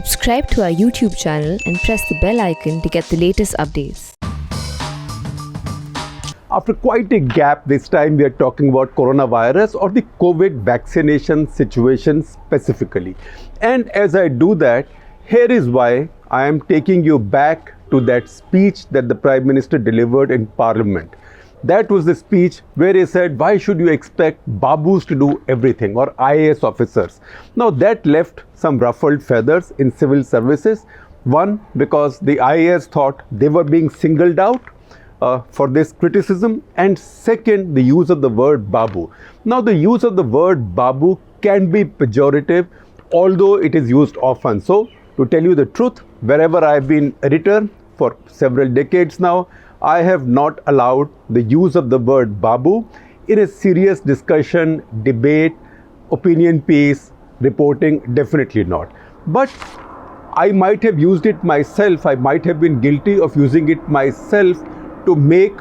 Subscribe to our YouTube channel and press the bell icon to get the latest updates. After quite a gap, this time we are talking about coronavirus or the COVID vaccination situation specifically. And as I do that, here is why I am taking you back to that speech that the Prime Minister delivered in Parliament. That was the speech where he said, why should you expect babus to do everything, or IAS officers? Now that left some ruffled feathers in civil services. One, because the IAS thought they were being singled out for this criticism, and second, the use of the word babu. Now the use of the word babu can be pejorative, although it is used often. So to tell you the truth, wherever I have been editor for several decades now, I have not allowed the use of the word babu in a serious discussion, debate, opinion piece, reporting, definitely not. But I might have used it myself, I might have been guilty of using it myself to make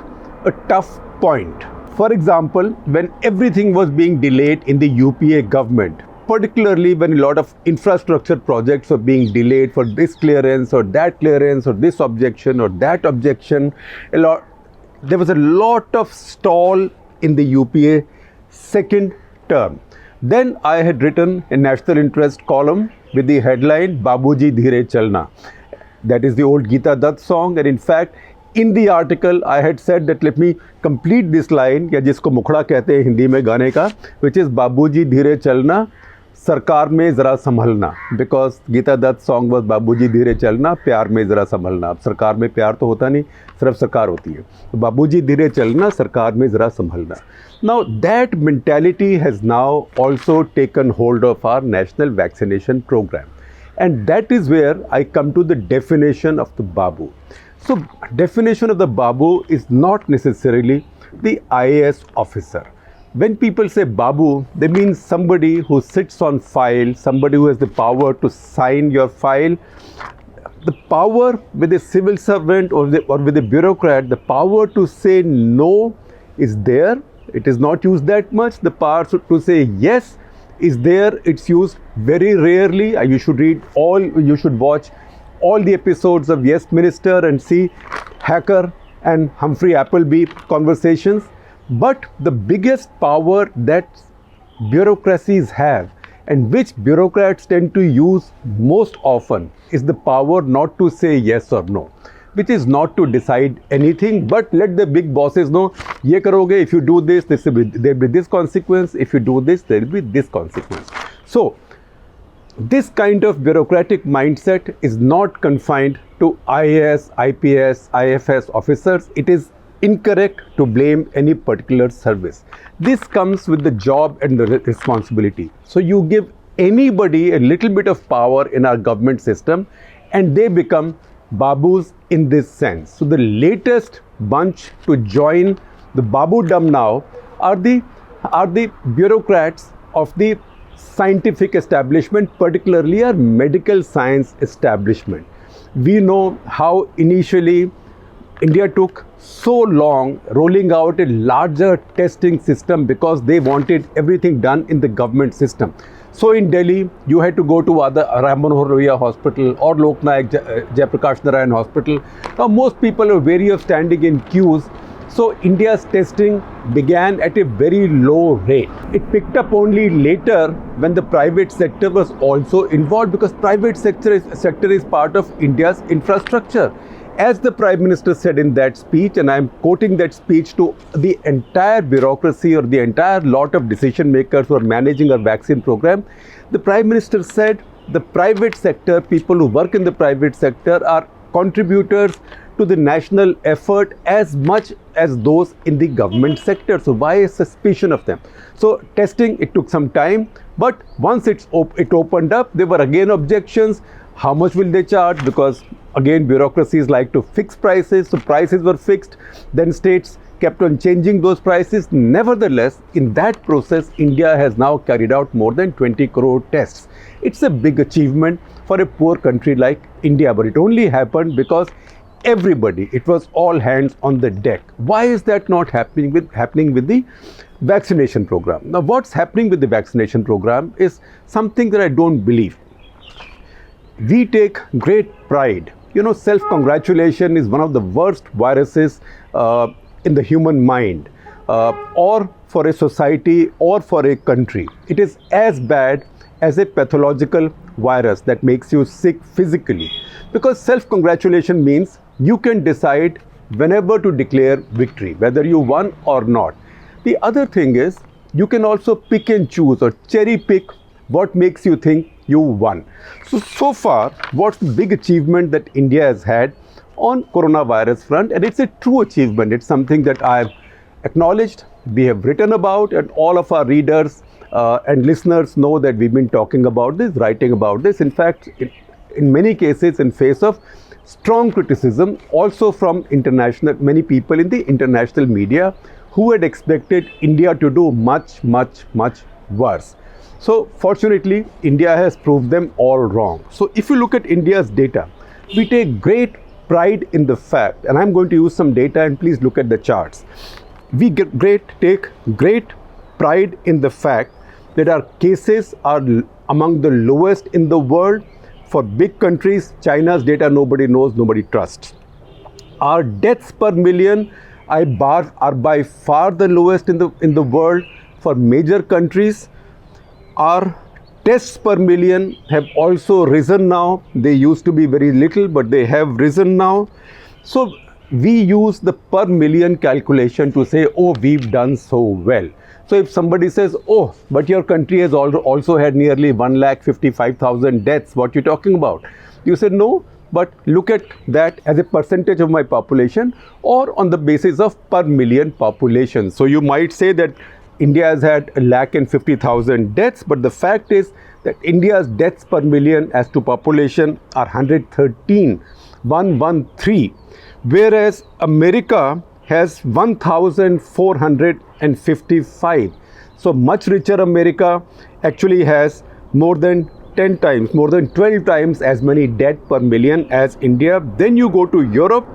a tough point. For example, when everything was being delayed in the UPA government, particularly when a lot of infrastructure projects were being delayed for this clearance or that clearance or this objection or that objection, there was a lot of stall in the UPA second term. Then I had written a national interest column with the headline Babuji Dheere Chalna. That is the old Geeta Dutt song, and in fact in the article I had said that let me complete this line, या जिसको मुखड़ा कहते हैं हिंदी में गाने का, which is बाबूजी धीरे चलना सरकार में ज़रा संभलना, because Geeta Dutt song was बाबूजी धीरे चलना प्यार में ज़रा संभलना. अब सरकार में प्यार तो होता नहीं, सिर्फ सरकार होती है. तो बाबूजी धीरे चलना सरकार में ज़रा संभलना. Now that mentality has now also taken hold of our national vaccination program, and that is where I come to the definition of the babu. So definition of the babu is not necessarily the IAS officer. When people say babu, they mean somebody who sits on file, somebody who has the power to sign your file. The power with a civil servant or with a bureaucrat, the power to say no is there. It is not used that much. The power to say yes is there. It's used very rarely. You should watch all the episodes of Yes Minister and see Hacker and Humphrey Appleby conversations. But the biggest power that bureaucracies have, and which bureaucrats tend to use most often, is the power not to say yes or no, which is not to decide anything, but let the big bosses know, ye karoge, if you do this, there will be this consequence, if you do this, there will be this consequence. So this kind of bureaucratic mindset is not confined to IAS, IPS, IFS officers. It is incorrect to blame any particular service. This comes with the job and the responsibility. So you give anybody a little bit of power in our government system and they become babus in this sense. So the latest bunch to join the babudom now are the bureaucrats of the scientific establishment, particularly our medical science establishment. We know how initially India took so long rolling out a larger testing system because they wanted everything done in the government system. So in Delhi, you had to go to either Ram Manohar Lohia Hospital or Lok Nayak Jayaprakash Narayan Hospital. Now most people are wary of standing in queues. So India's testing began at a very low rate. It picked up only later when the private sector was also involved, because private sector is part of India's infrastructure. As the Prime Minister said in that speech, and I am quoting that speech to the entire bureaucracy or the entire lot of decision makers who are managing our vaccine program, the Prime Minister said the private sector, people who work in the private sector, are contributors to the national effort as much as those in the government sector. So why a suspicion of them? So testing, it took some time, but once it opened up, there were again objections. How much will they charge? Because again, bureaucracies like to fix prices. So prices were fixed. Then states kept on changing those prices. Nevertheless, in that process, India has now carried out more than 20 crore tests. It's a big achievement for a poor country like India, but it only happened because everybody, it was all hands on the deck. Why is that not happening with the vaccination program? Now, what's happening with the vaccination program is something that I don't believe. we take great pride. You know, self-congratulation is one of the worst viruses in the human mind, or for a society or for a country. It is as bad as a pathological virus that makes you sick physically, because self-congratulation means you can decide whenever to declare victory, whether you won or not. The other thing is, you can also pick and choose or cherry pick what makes you think you won. So far, what's the big achievement that India has had on coronavirus front? And it's a true achievement. It's something that I've acknowledged, we have written about, and all of our readers and listeners know that we've been talking about this, writing about this. In fact, in many cases, in face of strong criticism, also from many people in the international media who had expected India to do much, much, much worse. So fortunately, India has proved them all wrong. So if you look at India's data, we take great pride in the fact, and I'm going to use some data, and please look at the charts. We take great pride in the fact that our cases are among the lowest in the world. For big countries, China's data nobody knows, nobody trusts. Our deaths per million are by far the lowest in the world. For major countries, our tests per million have also risen now. They used to be very little, but they have risen now. So we use the per million calculation to say, oh, we've done so well. So if somebody says, oh, but your country has also had nearly 1,55,000 deaths, what are you talking about? You say, no, but look at that as a percentage of my population or on the basis of per million population. So you might say that India has had 1,50,000 deaths, but the fact is that India's deaths per million as to population are 113, whereas America has 1,455. So much richer America actually has more than 10 times, more than 12 times as many deaths per million as India. Then you go to Europe.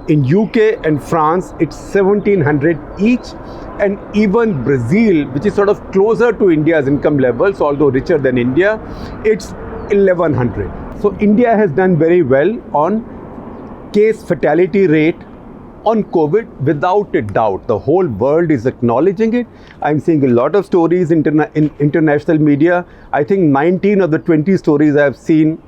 In UK and France, it's 1,700 each, and even Brazil, which is sort of closer to India's income levels, although richer than India, it's 1,100. So India has done very well on case fatality rate on COVID, without a doubt. The whole world is acknowledging it. I'm seeing a lot of stories in international media. I think 19 of the 20 stories I've seen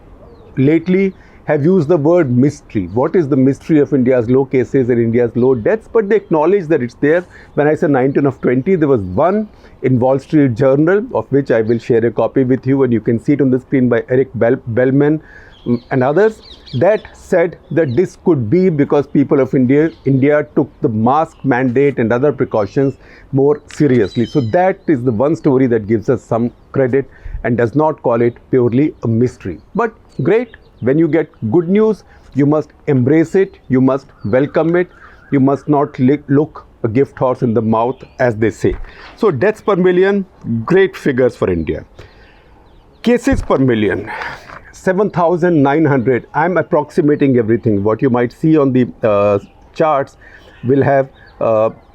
lately have used the word mystery. What is the mystery of India's low cases and India's low deaths? But they acknowledge that it's there. When I say 19 of 20, there was one in Wall Street Journal, of which I will share a copy with you, and you can see it on the screen, by Eric Bellman and others, that said that this could be because people of India took the mask mandate and other precautions more seriously. So that is the one story that gives us some credit and does not call it purely a mystery. But great. When you get good news, you must embrace it, you must welcome it, you must not look a gift horse in the mouth, as they say. So deaths per million, great figures for India. Cases per million, 7,900. I'm approximating everything. What you might see on the charts will have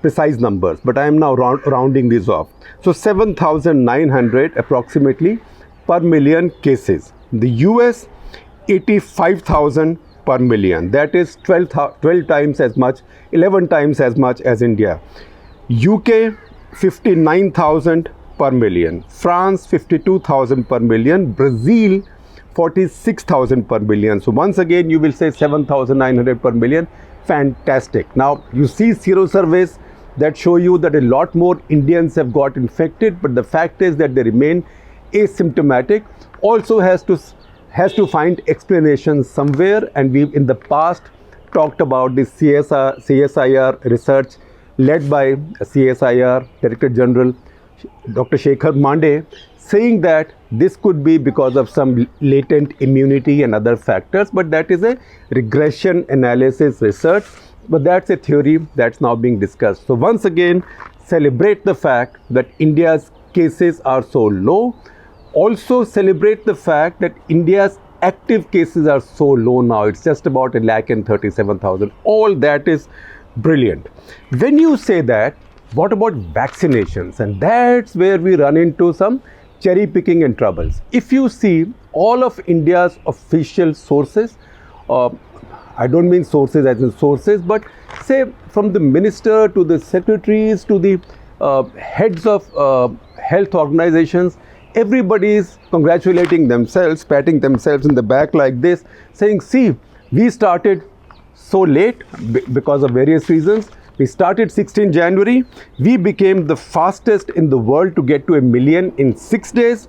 precise numbers, but I am now rounding these off. So 7,900 approximately per million cases. The US, 85,000 per million. That is 12 times as much, 11 times as much as India. UK, 59,000 per million. France, 52,000 per million. Brazil, 46,000 per million. So once again, you will say 7,900 per million. Fantastic. Now, you see sero surveys that show you that a lot more Indians have got infected, but the fact is that they remain asymptomatic. Also has to find explanations somewhere, and we've in the past talked about this CSIR research led by CSIR Director General Dr. Shekhar Mande, saying that this could be because of some latent immunity and other factors, but that is a regression analysis research, but that's a theory that's now being discussed. So once again, celebrate the fact that India's cases are so low. Also celebrate the fact that India's active cases are so low now. It's just about 1,37,000. All that is brilliant. When you say that, what about vaccinations? And that's where we run into some cherry picking and troubles. If you see all of India's official sources, I don't mean sources as in sources, but say from the minister to the secretaries to the heads of health organizations, everybody is congratulating themselves, patting themselves in the back like this, saying, see, we started so late because of various reasons. We started 16 January. We became the fastest in the world to get to 1 million in 6 days,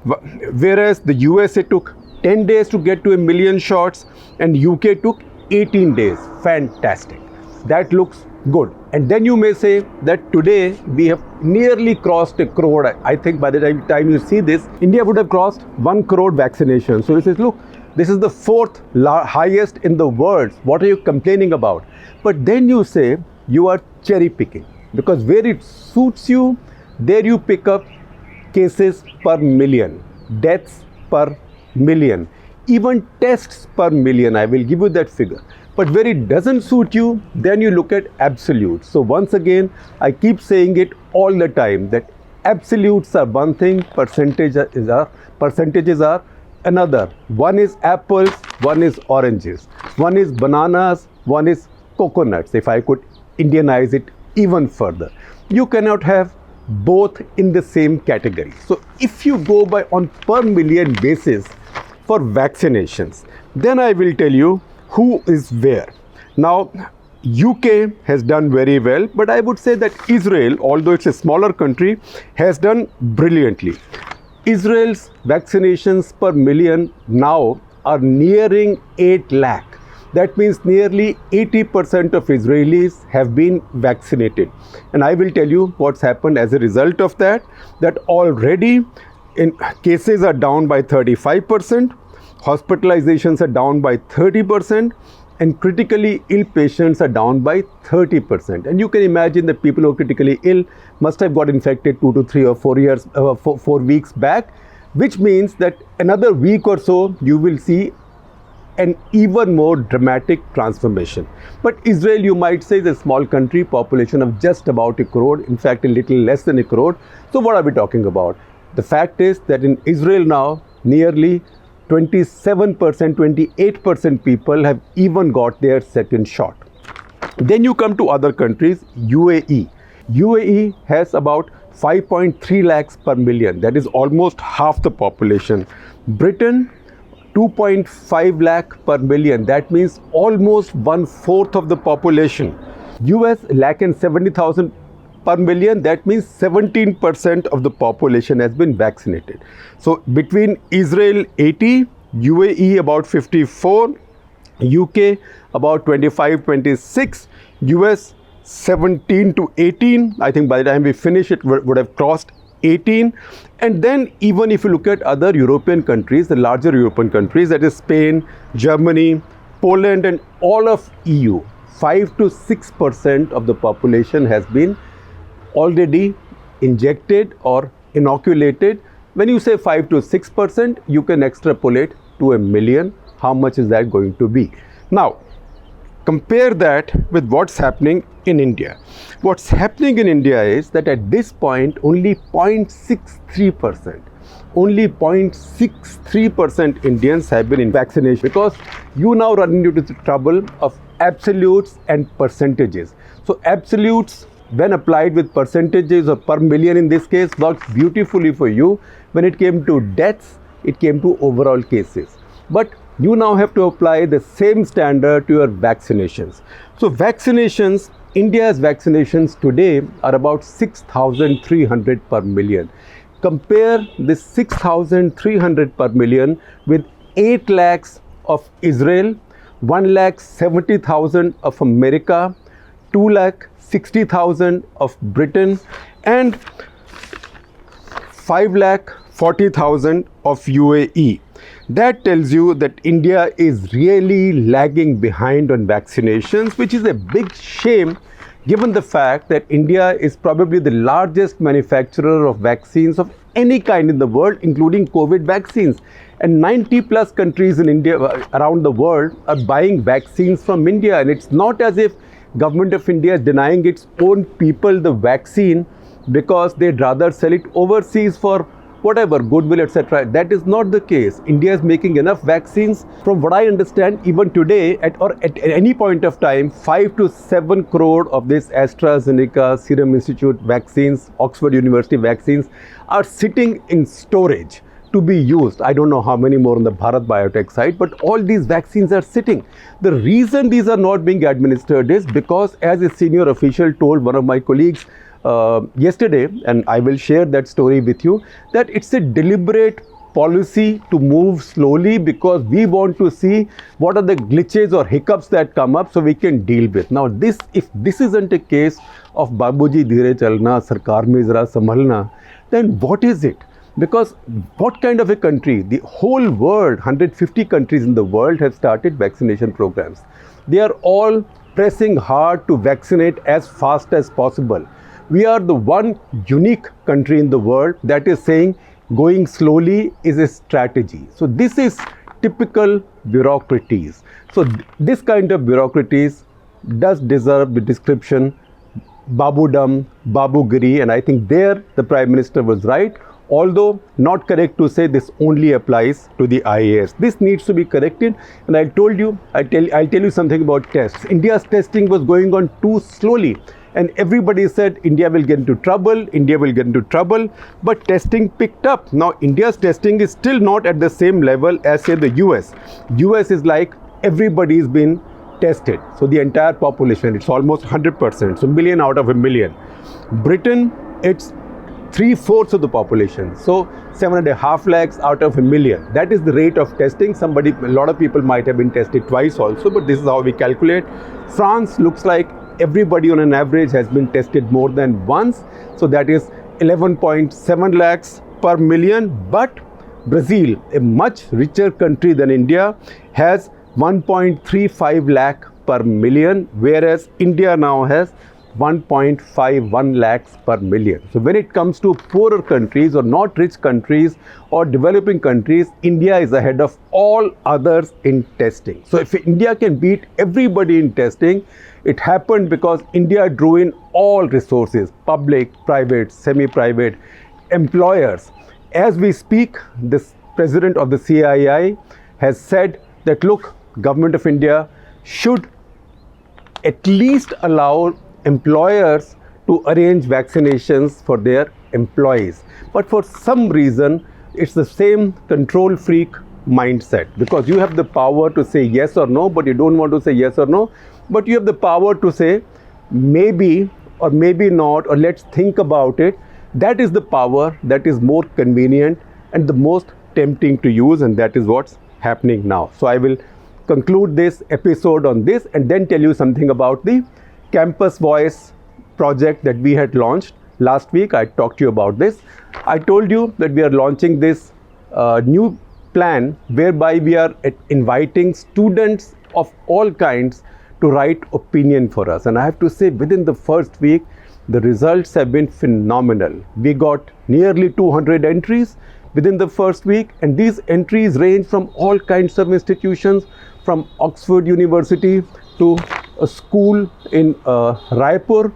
whereas the USA took 10 days to get to 1 million shots and UK took 18 days. Fantastic. That looks good. And then you may say that today we have nearly crossed 1 crore. I think by the time you see this, India would have crossed 1 crore vaccinations. So he says, look, this is the 4th highest in the world. What are you complaining about? But then you say you are cherry picking, because where it suits you, there you pick up cases per million, deaths per million, even tests per million. I will give you that figure. But where it doesn't suit you, then you look at absolutes. So once again, I keep saying it all the time that absolutes are one thing, percentages are another. One is apples, one is oranges, one is bananas, one is coconuts, if I could Indianize it even further. You cannot have both in the same category. So if you go by on per million basis for vaccinations, then I will tell you who is where. Now, UK has done very well, but I would say that Israel, although it's a smaller country, has done brilliantly. Israel's vaccinations per million now are nearing 8 lakh. That means nearly 80% of Israelis have been vaccinated. And I will tell you what's happened as a result of that, that already cases are down by 35%, hospitalizations are down by 30%, and critically ill patients are down by 30%. And you can imagine that people who are critically ill must have got infected 2 to 3 or 4 weeks back, which means that another week or so you will see an even more dramatic transformation. But Israel, you might say, is a small country, population of just about 1 crore, in fact a little less than 1 crore. So what are we talking about? The fact is that in Israel now, nearly 27%, 28% people have even got their second shot. Then you come to other countries. UAE. UAE has about 5.3 lakhs per million. That is almost half the population. Britain, 2.5 lakh per million. That means almost 1/4 of the population. US, 1,70,000 per million. That means 17% of the population has been vaccinated. So between Israel 80, UAE about 54, UK about 25, 26, US 17 to 18. I think by the time we finish it would have crossed 18. And then even if you look at other European countries, the larger European countries, that is Spain, Germany, Poland and all of EU, 5 to 6% of the population has been already injected or inoculated. When you say 5 to 6%, you can extrapolate to 1 million. How much is that going to be? Now, compare that with what's happening in India. What's happening in India is that at this point, only 0.63%, only 0.63% Indians have been in vaccination, because you now run into the trouble of absolutes and percentages. So absolutes, when applied with percentages or per million in this case, works beautifully for you. When it came to deaths, it came to overall cases. But you now have to apply the same standard to your vaccinations. So vaccinations, India's vaccinations today are about 6,300 per million. Compare this 6,300 per million with 8 lakhs of Israel, 1,70,000 of America, 2,60,000 of Britain and 5,40,000 of UAE. That tells you that India is really lagging behind on vaccinations, which is a big shame given the fact that India is probably the largest manufacturer of vaccines of any kind in the world, including COVID vaccines. And 90 plus countries in India, around the world, are buying vaccines from India. And it's not as if government of India is denying its own people the vaccine because they'd rather sell it overseas for whatever, goodwill, etc. That is not the case. India is making enough vaccines. From what I understand, even today, at any point of time, 5 to 7 crore of this AstraZeneca, Serum Institute vaccines, Oxford University vaccines are sitting in storage to be used. I don't know how many more on the Bharat Biotech side, but all these vaccines are sitting. The reason these are not being administered is because, as a senior official told one of my colleagues yesterday, and I will share that story with you, that it's a deliberate policy to move slowly because we want to see what are the glitches or hiccups that come up so we can deal with. Now, if this isn't a case of Babuji Dheere Chalna, Sarkar mein zara Sambhalna, then what is it? Because what kind of a country? The whole world, 150 countries in the world have started vaccination programs. They are all pressing hard to vaccinate as fast as possible. We are the one unique country in the world that is saying going slowly is a strategy. So this is typical bureaucracies. So this kind of bureaucracies does deserve the description Babudam, Babugiri, and I think there the Prime Minister was right. Although not correct to say this only applies to the IAS. This needs to be corrected, and I'll tell you something about tests. India's testing was going on too slowly, and everybody said India will get into trouble, but testing picked up. Now India's testing is still not at the same level as, say, the US. US is like everybody's been tested. So the entire population, it's almost 100%, so million out of a million. Britain, it's 3/4 of the population, so 7.5 lakhs out of a million. That is the rate of testing. A lot of people might have been tested twice also, but this is how we calculate. France looks like everybody on an average has been tested more than once, so that is 11.7 lakhs per million. But Brazil, a much richer country than India, has 1.35 lakh per million, whereas India now has 1.51 lakhs per million. So when it comes to poorer countries or not rich countries or developing countries, India is ahead of all others in testing. So if India can beat everybody in testing, it happened because India drew in all resources, public, private, semi-private, employers. As we speak, this president of the CII has said that, look, Government of India should at least allow employers to arrange vaccinations for their employees. But for some reason, it's the same control freak mindset, because you have the power to say yes or no, but you don't want to say yes or no, but you have the power to say maybe or maybe not, or let's think about it. That is the power that is more convenient and the most tempting to use, and that is what's happening now. So I will conclude this episode on this and then tell you something about the Campus Voice project that we had launched last week. I talked to you about this. I told you that we are launching this new plan whereby we are inviting students of all kinds to write opinion for us. And I have to say, within the first week, the results have been phenomenal. We got nearly 200 entries within the first week, and these entries range from all kinds of institutions, from Oxford University to a school in Raipur,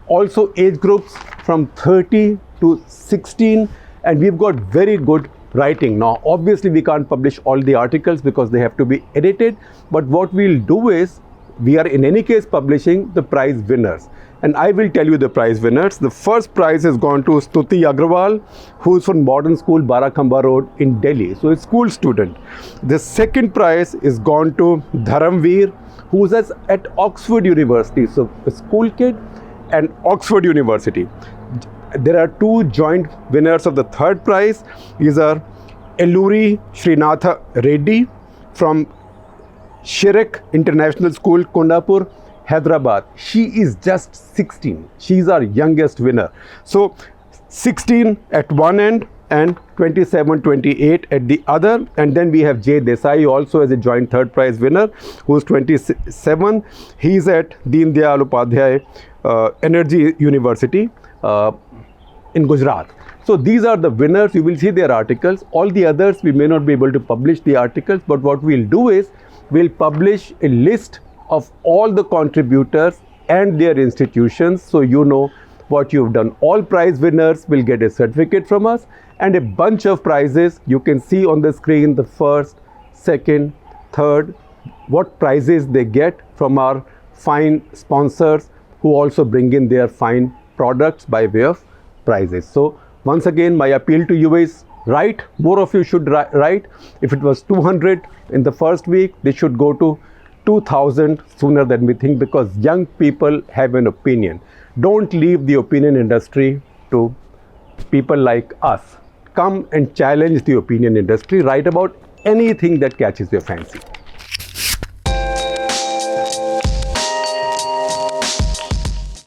also age groups from 30 to 16, and we've got very good writing. Now obviously we can't publish all the articles because they have to be edited, but what we'll do is we are in any case publishing the prize winners, and I will tell you the prize winners. The first prize has gone to Stuti Agrawal, who is from Modern School Barakhamba Road in Delhi, so a school student. The second prize is gone to Dharamveer, who's at Oxford University, so a school kid and Oxford University. There are two joint winners of the third prize. These are Eluri Srinatha Reddy from Shirek International School, Kondapur, Hyderabad. She is just 16. She's our youngest winner. So 16 at one end and 27, 28 at the other. And then we have Jay Desai also as a joint third prize winner, who's 27. He's at Deen Dayal Upadhyay Energy University in Gujarat. So these are the winners. You will see their articles. All the others, we may not be able to publish the articles, but what we'll do is we'll publish a list of all the contributors and their institutions, so you know what you've done. All prize winners will get a certificate from us and a bunch of prizes. You can see on the screen the first, second, third, what prizes they get from our fine sponsors who also bring in their fine products by way of prizes. So once again, my appeal to you is write. More of you should write. If it was 200 in the first week, they should go to 2000 sooner than we think, because young people have an opinion. Don't leave the opinion industry to people like us. Come and challenge the opinion industry. Write about anything that catches your fancy.